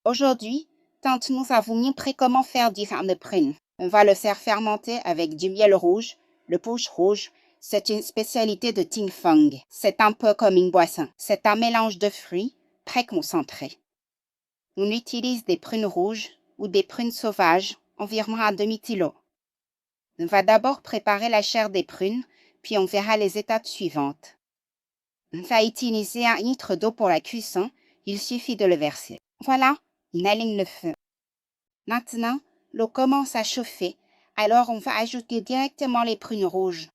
Aujourd'hui, tante nous a vous montrer comment faire du vin de prune. On va le faire fermenter avec du miel rouge, le punch rouge. C'est une spécialité de Ting Feng. C'est un peu comme une boisson. C'est un mélange de fruits très concentré. On utilise des prunes rouges ou des prunes sauvages, environ un demi-kilo. On va d'abord préparer la chair des prunes, puis on verra les étapes suivantes. On va utiliser 1 litre d'eau pour la cuisson. Il suffit de le verser. Voilà, on aligne le feu. Maintenant, l'eau commence à chauffer, alors on va ajouter directement les prunes rouges.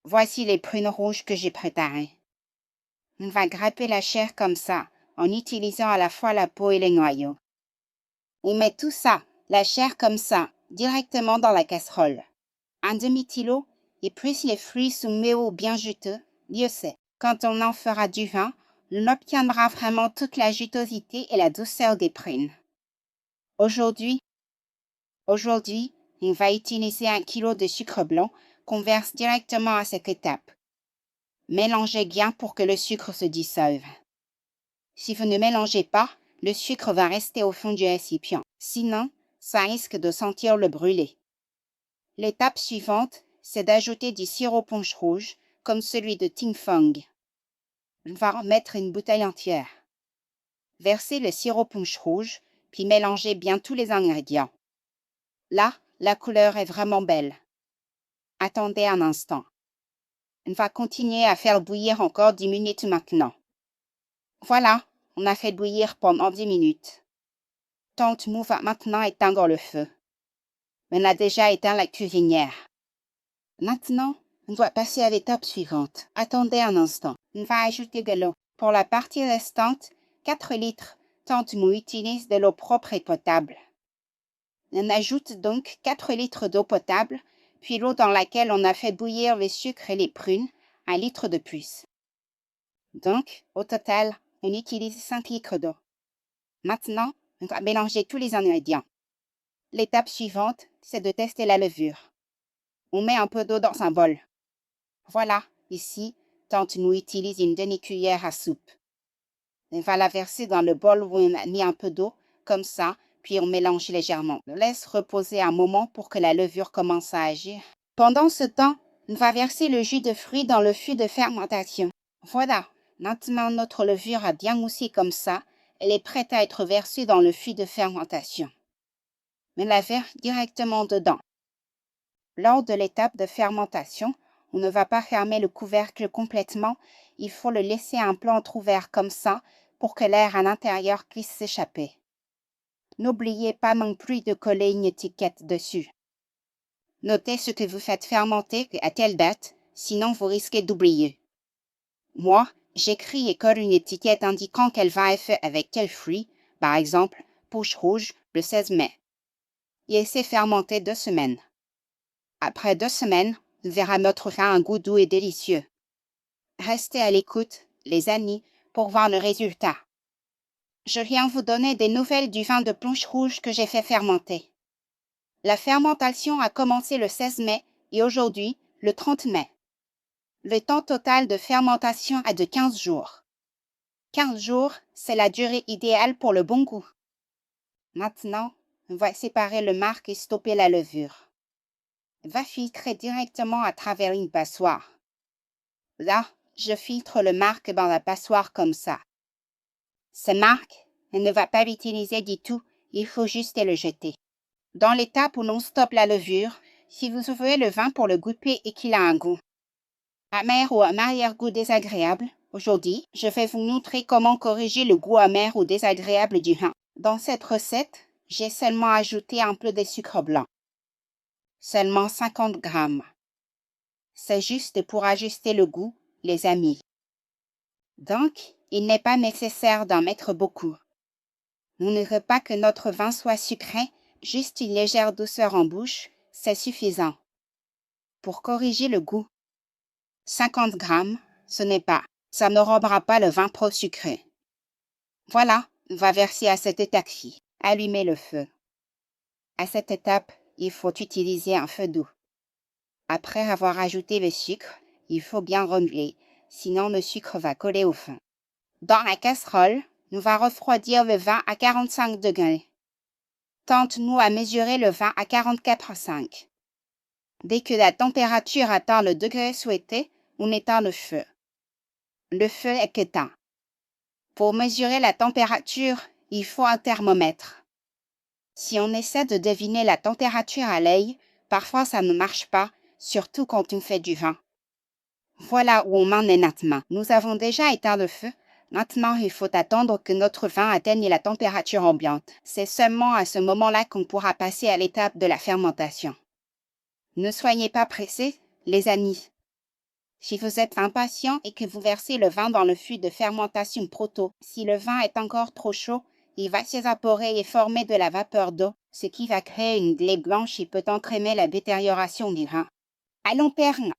Voici les prunes rouges que j'ai préparées. On va grapper la chair comme ça, en utilisant à la fois la peau et les noyaux. On met tout ça, la chair comme ça, directement dans la casserole. Un demi-kilo, et plus les fruits sont méo bien juteux, mieux c'est. Quand on en fera du vin, on obtiendra vraiment toute la jutosité et la douceur des prunes. Aujourd'hui, on va utiliser 1 kilo de sucre blanc qu'on verse directement à cette étape. Mélangez bien pour que le sucre se dissolve. Si vous ne mélangez pas, le sucre va rester au fond du récipient. Sinon, ça risque de sentir le brûler. L'étape suivante, c'est d'ajouter du sirop punch rouge, comme celui de Ting Feng. On va en mettre une bouteille entière. Versez le sirop punch rouge, puis mélangez bien tous les ingrédients. Là, la couleur est vraiment belle. Attendez un instant. On va continuer à faire bouillir encore 10 minutes maintenant. Voilà, on a fait bouillir pendant 10 minutes. Tante Mou va maintenant éteindre le feu. On a déjà éteint la cuisinière. Maintenant, on doit passer à l'étape suivante. Attendez un instant. On va ajouter de l'eau. Pour la partie restante, 4 litres. Tante Mou utilise de l'eau propre et potable. On ajoute donc 4 litres d'eau potable, puis l'eau dans laquelle on a fait bouillir les sucres et les prunes, 1 litre de plus. Donc, au total, on utilise 5 litres d'eau. Maintenant, on va mélanger tous les ingrédients. L'étape suivante, c'est de tester la levure. On met un peu d'eau dans un bol. Voilà, ici, tante nous utilise une demi-cuillère à soupe. On va la verser dans le bol où on a mis un peu d'eau, comme ça, puis on mélange légèrement. On laisse reposer un moment pour que la levure commence à agir. Pendant ce temps, on va verser le jus de fruits dans le fût de fermentation. Voilà, maintenant notre levure a bien moussi comme ça. Elle est prête à être versée dans le fût de fermentation. On la verse directement dedans. Lors de l'étape de fermentation, on ne va pas fermer le couvercle complètement. Il faut le laisser un peu entrouvert comme ça pour que l'air à l'intérieur puisse s'échapper. N'oubliez pas non plus de coller une étiquette dessus. Notez ce que vous faites fermenter à telle date, sinon vous risquez d'oublier. Moi, j'écris et colle une étiquette indiquant qu'elle va être faite avec tel fruit, par exemple, punch rouge, le 16 mai. Et laissez fermenter 2 semaines. Après 2 semaines, on verra notre vin un goût doux et délicieux. Restez à l'écoute, les amis, pour voir le résultat. Je viens vous donner des nouvelles du vin de punch rouge que j'ai fait fermenter. La fermentation a commencé le 16 mai et aujourd'hui, le 30 mai. Le temps total de fermentation est de 15 jours. 15 jours, c'est la durée idéale pour le bon goût. Maintenant, on va séparer le marc et stopper la levure. On va filtrer directement à travers une passoire. Là, je filtre le marc dans la passoire comme ça. Ce marc, on ne va pas l'utiliser du tout, il faut juste le jeter. Dans l'étape où l'on stoppe la levure, si vous ouvrez le vin pour le goûter et qu'il a un goût amer ou un arrière-goût désagréable, aujourd'hui, je vais vous montrer comment corriger le goût amer ou désagréable du vin. Dans cette recette, j'ai seulement ajouté un peu de sucre blanc. Seulement 50 grammes. C'est juste pour ajuster le goût, les amis. Donc, il n'est pas nécessaire d'en mettre beaucoup. On ne veut pas que notre vin soit sucré, juste une légère douceur en bouche, c'est suffisant. Pour corriger le goût, 50 grammes, ce n'est pas. Ça ne rendra pas le vin trop sucré. Voilà, on va verser à cette étape-ci. Allumez le feu. À cette étape, il faut utiliser un feu doux. Après avoir ajouté le sucre, il faut bien remuer, sinon le sucre va coller au fond. Dans la casserole, nous va refroidir le vin à 45 degrés. Tente-nous à mesurer le vin à 44,5. Dès que la température atteint le degré souhaité, on éteint le feu. Le feu est éteint. Pour mesurer la température, il faut un thermomètre. Si on essaie de deviner la température à l'œil, parfois ça ne marche pas, surtout quand on fait du vin. Voilà où on en est maintenant. Nous avons déjà éteint le feu. Maintenant, il faut attendre que notre vin atteigne la température ambiante. C'est seulement à ce moment-là qu'on pourra passer à l'étape de la fermentation. Ne soyez pas pressés, les amis. Si vous êtes impatient et que vous versez le vin dans le fût de fermentation proto, si le vin est encore trop chaud, il va s'évaporer et former de la vapeur d'eau, ce qui va créer une glaie blanche et peut entraîner la détérioration du vin. Allons perdre.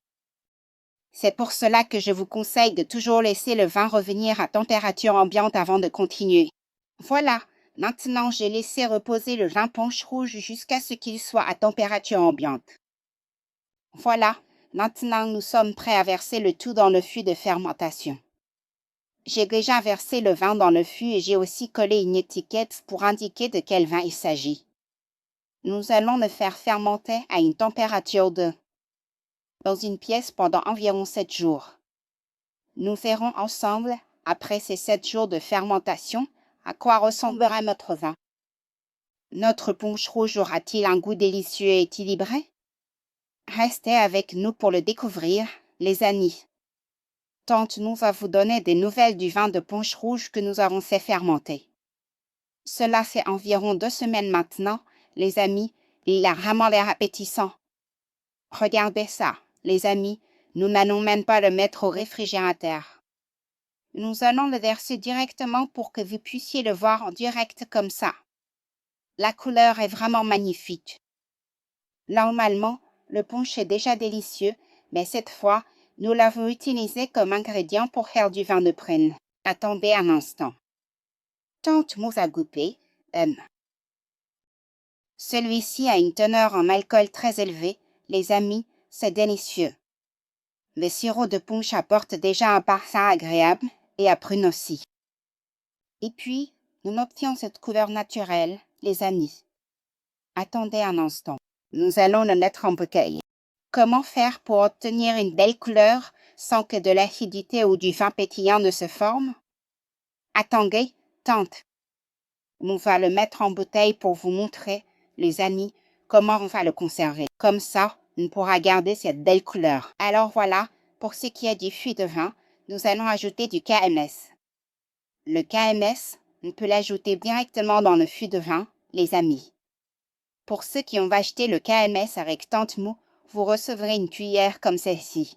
C'est pour cela que je vous conseille de toujours laisser le vin revenir à température ambiante avant de continuer. Voilà, maintenant j'ai laissé reposer le vin punch rouge jusqu'à ce qu'il soit à température ambiante. Voilà, maintenant nous sommes prêts à verser le tout dans le fût de fermentation. J'ai déjà versé le vin dans le fût et j'ai aussi collé une étiquette pour indiquer de quel vin il s'agit. Nous allons le faire fermenter à une température de dans une pièce pendant environ 7 jours. Nous verrons ensemble, après ces 7 jours de fermentation, à quoi ressemblera notre vin. Notre punch rouge aura-t-il un goût délicieux et équilibré? Restez avec nous pour le découvrir, les amis. Tente-nous va vous donner des nouvelles du vin de punch rouge que nous avons fait fermenter. Cela fait environ 2 semaines maintenant, les amis, et il a vraiment l'air appétissant. Regardez ça, les amis, nous n'allons même pas le mettre au réfrigérateur. Nous allons le verser directement pour que vous puissiez le voir en direct comme ça. La couleur est vraiment magnifique. Normalement, le punch est déjà délicieux, mais cette fois, nous l'avons utilisé comme ingrédient pour faire du vin de prune. Attendez un instant. Tente-moi à goûter. Celui-ci a une teneur en alcool très élevée. Les amis, c'est délicieux. Le sirop de punch apporte déjà un parfum agréable et à prune aussi. Et puis, nous obtenons cette couleur naturelle, les amis. Attendez un instant. Nous allons le mettre en bouteille. Comment faire pour obtenir une belle couleur sans que de l'acidité ou du vin pétillant ne se forme? Attendez, tente. On va le mettre en bouteille pour vous montrer, les amis, comment on va le conserver. Comme ça, on pourra garder cette belle couleur. Alors voilà, pour ce qui est du fût de vin, nous allons ajouter du KMS. Le KMS, on peut l'ajouter directement dans le fût de vin, les amis. Pour ceux qui ont acheté le KMS avec Tante Mou, vous recevrez une cuillère comme celle-ci.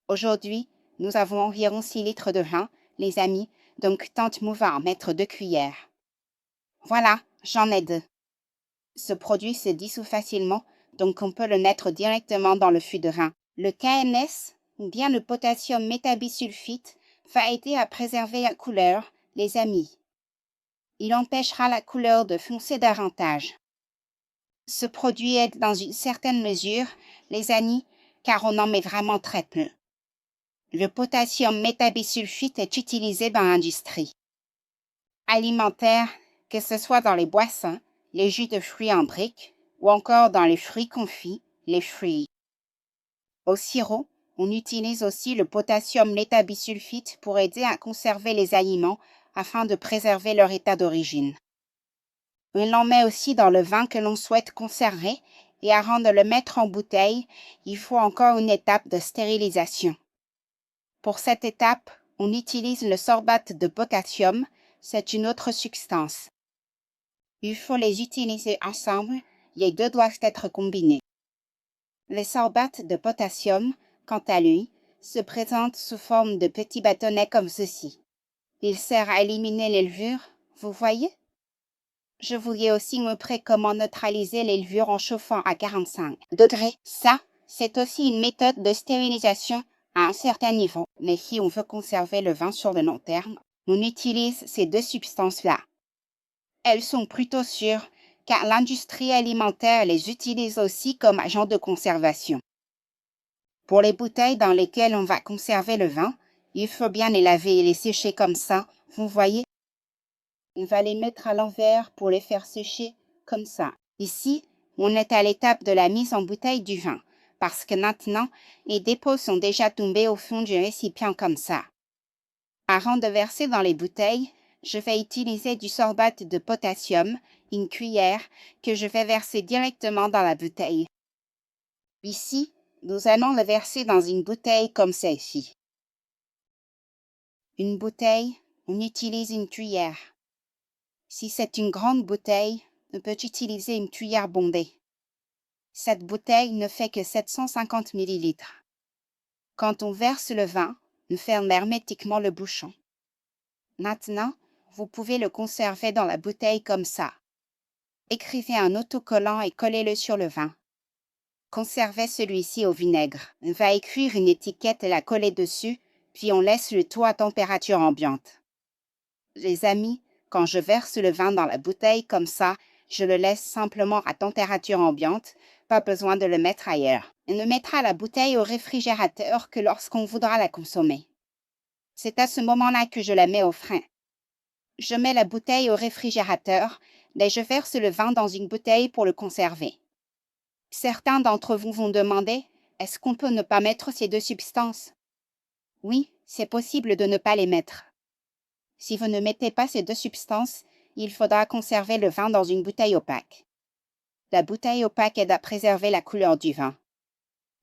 Aujourd'hui, nous avons environ 6 litres de vin, les amis, donc Tante Mou va en mettre 2 cuillères. Voilà, j'en ai 2. Ce produit se dissout facilement, donc on peut le mettre directement dans le fût de vin. Le KMS, ou bien le potassium métabisulfite, va aider à préserver la couleur, les amis. Il empêchera la couleur de foncer davantage. Ce produit aide dans une certaine mesure, les amis, car on en met vraiment très peu. Le potassium métabisulfite est utilisé dans l'industrie alimentaire, que ce soit dans les boissons, les jus de fruits en briques, ou encore dans les fruits confits, les fruits. Au sirop, on utilise aussi le potassium métabisulfite pour aider à conserver les aliments afin de préserver leur état d'origine. On l'en met aussi dans le vin que l'on souhaite conserver et avant de le mettre en bouteille, il faut encore une étape de stérilisation. Pour cette étape, on utilise le sorbate de potassium, c'est une autre substance. Il faut les utiliser ensemble, les deux doivent être combinés. Le sorbate de potassium, quant à lui, se présente sous forme de petits bâtonnets comme ceci. Il sert à éliminer les levures, vous voyez? Je voulais aussi montrer comment neutraliser les levures en chauffant à 45 degrés. Ça, c'est aussi une méthode de stérilisation à un certain niveau. Mais si on veut conserver le vin sur le long terme, on utilise ces deux substances-là. Elles sont plutôt sûres, car l'industrie alimentaire les utilise aussi comme agent de conservation. Pour les bouteilles dans lesquelles on va conserver le vin, il faut bien les laver et les sécher comme ça, vous voyez. On va les mettre à l'envers pour les faire sécher comme ça. Ici, on est à l'étape de la mise en bouteille du vin, parce que maintenant, les dépôts sont déjà tombés au fond du récipient comme ça. Avant de verser dans les bouteilles, je vais utiliser du sorbate de potassium, une cuillère, que je vais verser directement dans la bouteille. Ici, nous allons le verser dans une bouteille comme celle-ci. Une bouteille, on utilise une cuillère. Si c'est une grande bouteille, on peut utiliser une cuillère bondée. Cette bouteille ne fait que 750 ml. Quand on verse le vin, on ferme hermétiquement le bouchon. Maintenant, vous pouvez le conserver dans la bouteille comme ça. Écrivez un autocollant et collez-le sur le vin. Conservez celui-ci au vinaigre. On va écrire une étiquette et la coller dessus, puis on laisse le tout à température ambiante. Les amis, quand je verse le vin dans la bouteille comme ça, je le laisse simplement à température ambiante, pas besoin de le mettre ailleurs. On ne mettra la bouteille au réfrigérateur que lorsqu'on voudra la consommer. C'est à ce moment-là que je la mets au frein. Je mets la bouteille au réfrigérateur et je verse le vin dans une bouteille pour le conserver. Certains d'entre vous vont demander, est-ce qu'on peut ne pas mettre ces deux substances? Oui, c'est possible de ne pas les mettre. Si vous ne mettez pas ces deux substances, il faudra conserver le vin dans une bouteille opaque. La bouteille opaque aide à préserver la couleur du vin.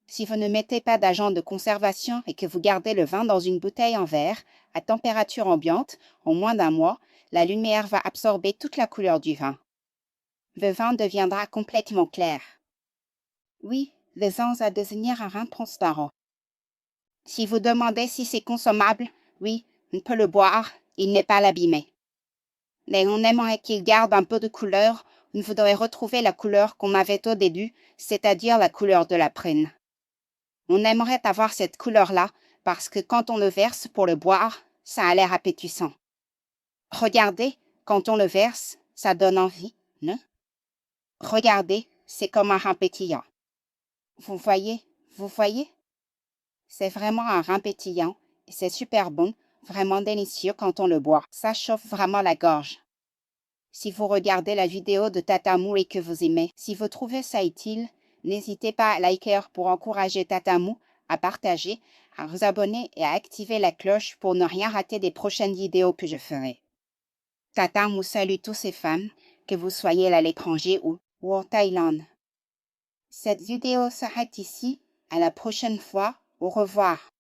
Si vous ne mettez pas d'agent de conservation et que vous gardez le vin dans une bouteille en verre, à température ambiante, en moins d'un mois, la lumière va absorber toute la couleur du vin. Le vin deviendra complètement clair. Oui, le vin va devenir un vin transparent. Si vous demandez si c'est consommable, oui, on peut le boire, il n'est pas l'abîmer. Mais on aimerait qu'il garde un peu de couleur, on voudrait retrouver la couleur qu'on avait au début, c'est-à-dire la couleur de la prune. On aimerait avoir cette couleur-là, parce que quand on le verse pour le boire, ça a l'air appétissant. Regardez, quand on le verse, ça donne envie, non? Regardez, c'est comme un vin pétillant. Vous voyez? C'est vraiment un vin pétillant, et c'est super bon, vraiment délicieux quand on le boit. Ça chauffe vraiment la gorge. Si vous regardez la vidéo de Tatamou et que vous aimez, si vous trouvez ça utile, n'hésitez pas à liker pour encourager Tatamou, à partager, à vous abonner et à activer la cloche pour ne rien rater des prochaines vidéos que je ferai. Tatamou salue tous ces femmes, que vous soyez à l'étranger ou en Thaïlande. Cette vidéo s'arrête ici. À la prochaine fois. Au revoir.